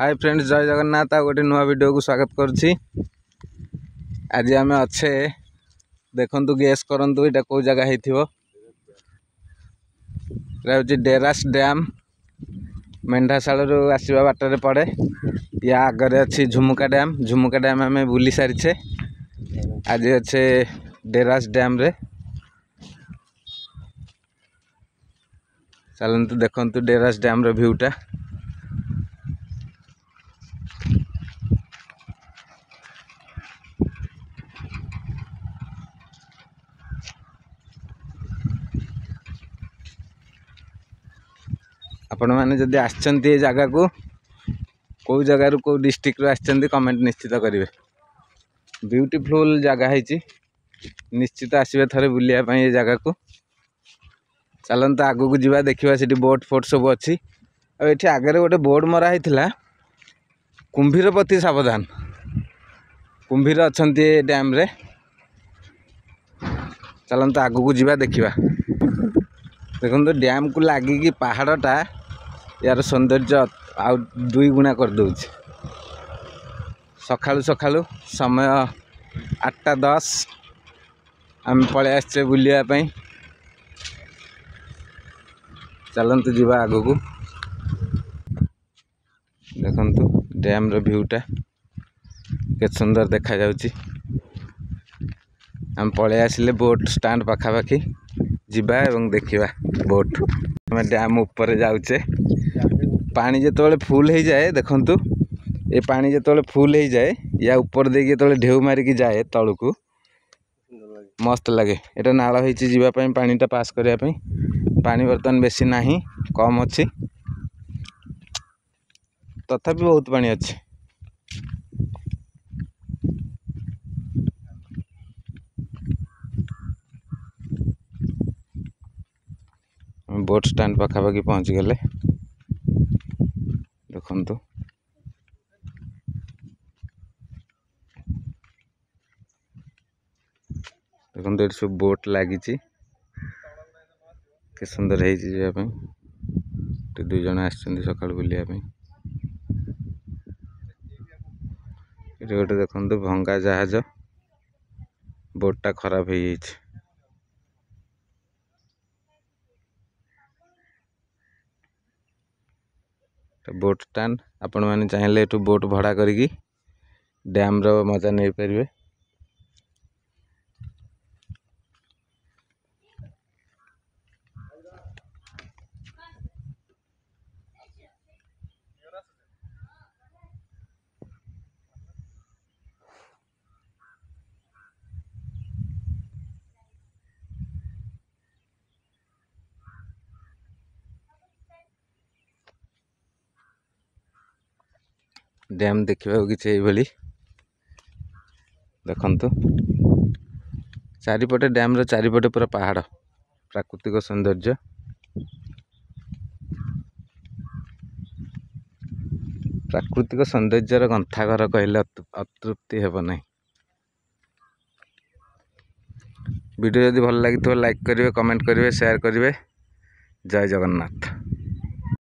Hi friends, जय जगन्नाथ। गोटे नुआ वीडियो को स्वागत करुच्ची। आज आम अच्छे देखु गेस करूँ यहाँ कौ जगह हो डेरास डैम। मेंढाशाल आसवा बाटर पड़े। या आगे अच्छी झुमुका डैम आम बुली सारीचे। आज अच्छे डेरास डैम रे चलतु देखु डेरास डैम रो व्यूटा। आपण मैंने जदि आछंती जगह को कौ जगार कौ डिस्ट्रिक्ट आछंती कमेंट निश्चित करेंगे। ब्यूटीफुल जगह है, निश्चित आसवे थे बुलाया ये जगह को। चलते आग को जावा देखा सी बोट फोट सब अच्छी। ये आगे गोटे बोर्ड मरा होता कुंभीर प्रति सावधान। कुंभीर अच्छा डैम रे। चलते आग को जावा देखा। देखो डैम को लगिकी पहाड़टा यार सौंदर्य आउ दुई गुणा कर दूच। सकाळु सकाळु समय 8:10 आम पलि आसचे बुलायापाई। चलतु जीवा आग को। देखंतु डैम रो व्यूटा के सुंदर देखा जाउची। आम पलि आसिले बोट स्टैंड पाखापाखि जीवा एवं देखिबा बोट। आम डैम ऊपर जाउचे। पानी जो फुल हो जाए देखंतु ये पानी जो फुल हो जाए या ऊपर देके जो ढेउ मारिकी जाए तलू को मस्त लगे। ये नाल होपाई पानीटा पास करने। पानी बर्तमान बेसी नहीं, कम अच्छी, तथापि बहुत पानी अच्छी। बोट स्टैंड पाखापाखि पहुँची गले। देखंतु देखो ये सब बोट लगी के सुंदर है। दुई जन आसछन्ति सकाळु बुलिया। ये गोटे देखो भंगा जहाज। बोटा खराब हो जाइए। बोट स्टैंड आपण मैंने चाहिए एठू बोट भड़ा करिकी डैम रो मजा नहीं पारे। डैम देखा कि देखंतु चारिपटे डैम रो चारिपटे पूरा पहाड़, प्राकृतिक सौंदर्य। प्राकृतिक सौंदर्यर गंथाघर कहले अतृप्ति हेब नहीं। वीडियो जदि भल लगी लाइक करेंगे, कमेंट करेंगे, शेयर करेंगे। जय जगन्नाथ।